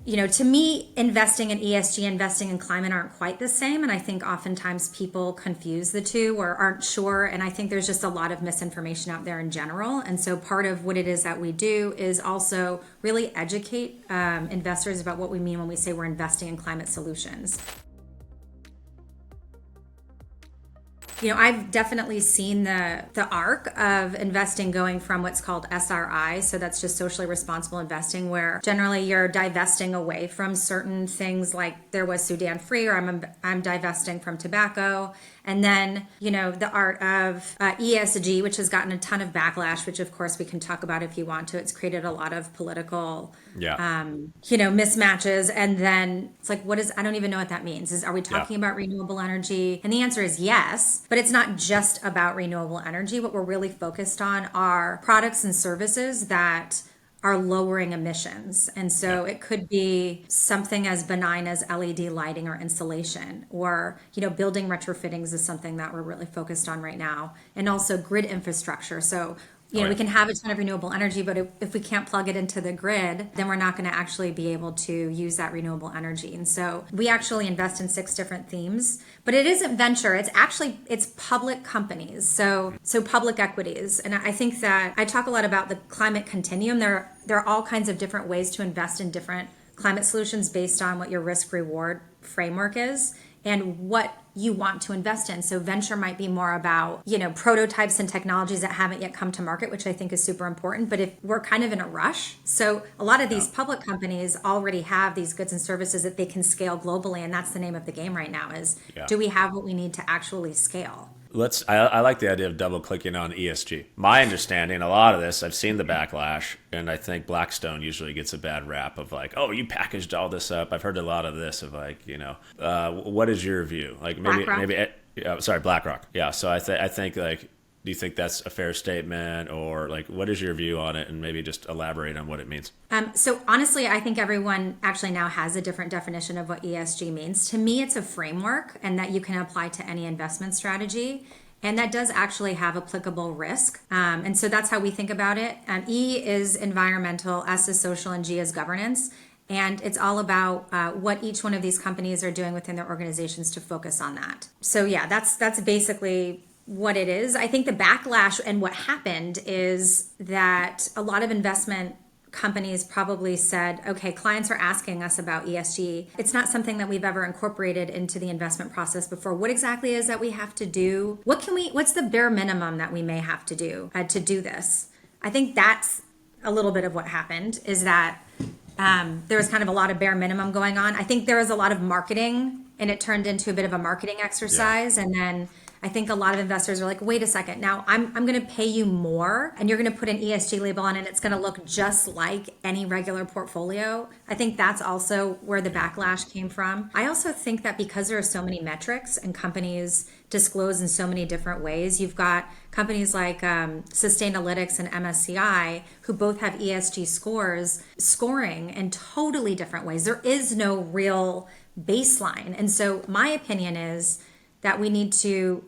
to me, investing in ESG, investing in climate aren't quite the same. And I think oftentimes people confuse the two or aren't sure. And I think there's just a lot of misinformation out there in general. And so part of what it is that we do is also really educate investors about what we mean when we say we're investing in climate solutions. I've definitely seen the arc of investing going from what's called SRI, so that's just socially responsible investing, where generally you're divesting away from certain things, like there was Sudan Free, or I'm divesting from tobacco. And then, the art of ESG, which has gotten a ton of backlash, which of course we can talk about if you want to. It's created a lot of political, mismatches. And then it's like, I don't even know what that means. Are we talking about renewable energy? And the answer is yes, but it's not just about renewable energy. What we're really focused on are products and services that are lowering emissions. And so it could be something as benign as LED lighting or insulation, or, building retrofittings is something that we're really focused on right now. And also grid infrastructure. So, we can have a ton of renewable energy, but if we can't plug it into the grid, then we're not going to actually be able to use that renewable energy. And so we actually invest in 6 different themes, but it isn't venture. It's public companies. So public equities. And I think that I talk a lot about the climate continuum. There are all kinds of different ways to invest in different climate solutions based on what your risk reward framework is and what you want to invest in. So venture might be more about, prototypes and technologies that haven't yet come to market, which I think is super important. But if we're kind of in a rush, so a lot of these public companies already have these goods and services that they can scale globally. And that's the name of the game right now is, do we have what we need to actually scale? I like the idea of double clicking on ESG. My understanding, a lot of this, I've seen the backlash, and I think Blackstone usually gets a bad rap of like, oh, you packaged all this up. I've heard a lot of this of like, what is your view? Like BlackRock. Yeah. So I think like, do you think that's a fair statement, or like, what is your view on it? And maybe just elaborate on what it means. So honestly, I think everyone actually now has a different definition of what ESG means. To me, it's a framework and that you can apply to any investment strategy. And that does actually have applicable risk. And so that's how we think about it. E is environmental, S is social, and G is governance. And it's all about what each one of these companies are doing within their organizations to focus on that. So yeah, that's basically what it is. I think the backlash and what happened is that a lot of investment companies probably said, okay, clients are asking us about ESG. It's not something that we've ever incorporated into the investment process before. What exactly is that we have to do? What's the bare minimum that we may have to do this? I think that's a little bit of what happened, is that there was kind of a lot of bare minimum going on. I think there was a lot of marketing, and it turned into a bit of a marketing exercise. And then I think a lot of investors are like, wait a second, now I'm going to pay you more and you're going to put an ESG label on it and it's going to look just like any regular portfolio. I think that's also where the backlash came from. I also think that because there are so many metrics and companies disclose in so many different ways, you've got companies like Sustainalytics and MSCI, who both have ESG scores, scoring in totally different ways. There is no real baseline. And so my opinion is that we need to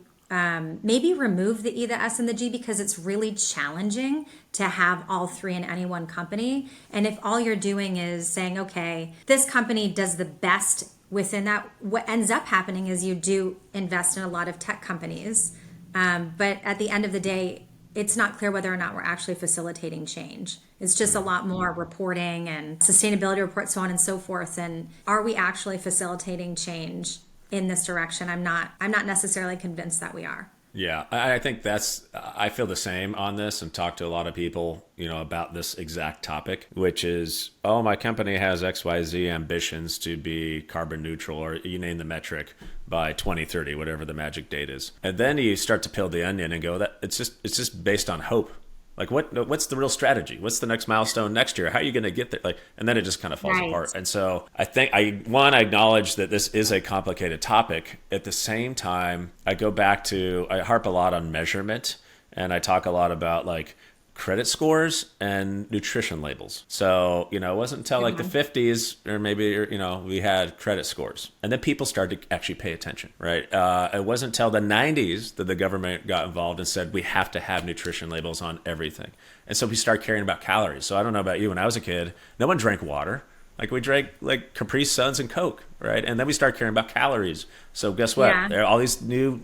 maybe remove the E, the S, and the G, because it's really challenging to have all 3 in any one company. And if all you're doing is saying, okay, this company does the best within that, what ends up happening is you do invest in a lot of tech companies. But at the end of the day, it's not clear whether or not we're actually facilitating change. It's just a lot more reporting and sustainability reports, so on and so forth. And are we actually facilitating change in this direction? I'm not necessarily convinced that we are. Yeah, I think I feel the same on this, and talk to a lot of people, about this exact topic, which is, oh, my company has XYZ ambitions to be carbon neutral, or you name the metric, by 2030, whatever the magic date is. And then you start to peel the onion and go, that it's just based on hope. Like, what's the real strategy? What's the next milestone next year? How are you going to get there? And then it just kind of falls apart. And so I think I acknowledge that this is a complicated topic. At the same time, I harp a lot on measurement, and I talk a lot about like credit scores and nutrition labels. So, it wasn't until like the 50s or maybe, we had credit scores. And then people started to actually pay attention, right? It wasn't until the 90s that the government got involved and said, we have to have nutrition labels on everything. And so we started caring about calories. So I don't know about you, when I was a kid, no one drank water. Like we drank like Capri Suns and Coke, right? And then we start caring about calories. So guess what? Yeah. There are all these new,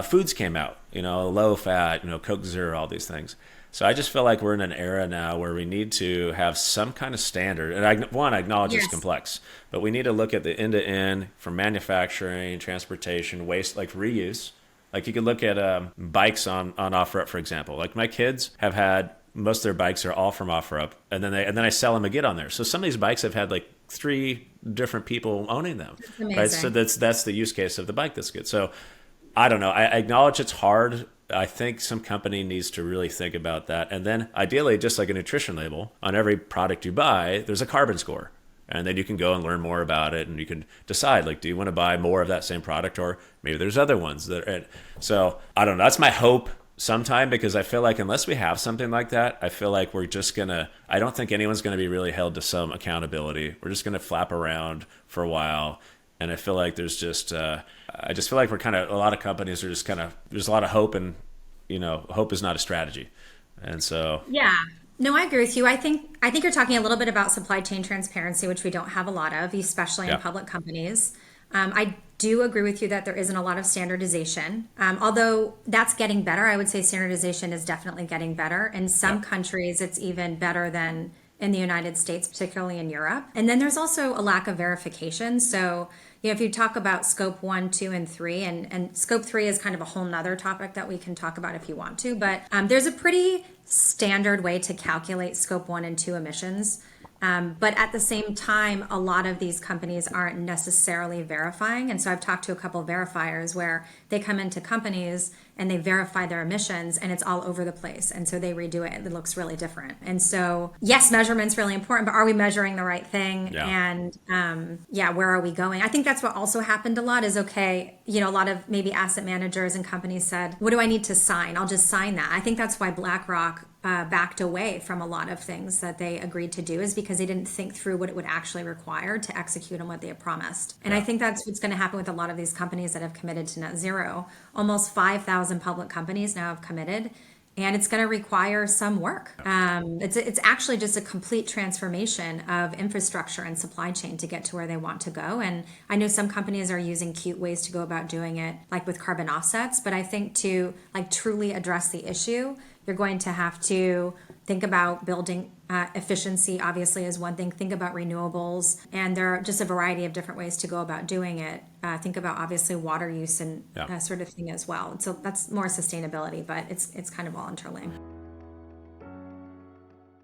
foods came out, low fat, Coke Zero, all these things. So I just feel like we're in an era now where we need to have some kind of standard. And I acknowledge it's Yes. complex, but we need to look at the end to end from manufacturing, transportation, waste, like reuse. Like you could look at bikes on OfferUp, for example. Like my kids have had most of their bikes are all from OfferUp, and then I sell them again on there. So some of these bikes have had like 3 different people owning them, right? So Amazing. that's the use case of the bike that's good. So I don't know. I acknowledge it's hard. I think some company needs to really think about that. And then ideally, just like a nutrition label, on every product you buy, there's a carbon score. And then you can go and learn more about it and you can decide, like, do you want to buy more of that same product, or maybe there's other ones that are. So I don't know. That's my hope sometime, because I feel like unless we have something like that, I feel like we're just I don't think anyone's going to be really held to some accountability. We're just going to flap around for a while. And I feel like I just feel like we're a lot of companies are just there's a lot of hope, and, hope is not a strategy. And so, Yeah. No, I agree with you. I think you're talking a little bit about supply chain transparency, which we don't have a lot of, especially in yeah, public companies. I do agree with you that there isn't a lot of standardization. Although that's getting better, I would say standardization is definitely getting better. In yeah, some countries, it's even better than in the United States, particularly in Europe. And then there's also a lack of verification. So, if you talk about scope 1, 2, and 3, and scope 3 is kind of a whole nother topic that we can talk about if you want to, but there's a pretty standard way to calculate scope 1 and 2 emissions. But at the same time, a lot of these companies aren't necessarily verifying. And so I've talked to a couple of verifiers where they come into companies and they verify their emissions and it's all over the place. And so they redo it and it looks really different. And so, yes, measurement's really important, but are we measuring the right thing? yeah, And where are we going? I think that's what also happened a lot is, okay, a lot of maybe asset managers and companies said, what do I need to sign? I'll just sign that. I think that's why BlackRock backed away from a lot of things that they agreed to do, is because they didn't think through what it would actually require to execute on what they had promised. And I yeah, think that's what's going to happen with a lot of these companies that have committed to net zero. Almost 5,000 public companies now have committed, and it's going to require some work. It's actually just a complete transformation of infrastructure and supply chain to get to where they want to go. And I know some companies are using cute ways to go about doing it, like with carbon offsets. But I think to truly address the issue, you're going to have to think about building efficiency, obviously, is one thing. Think about renewables. And there are just a variety of different ways to go about doing it. Think about, obviously, water use and yeah. sort of thing as well. So that's more sustainability, but it's kind of all interlinked.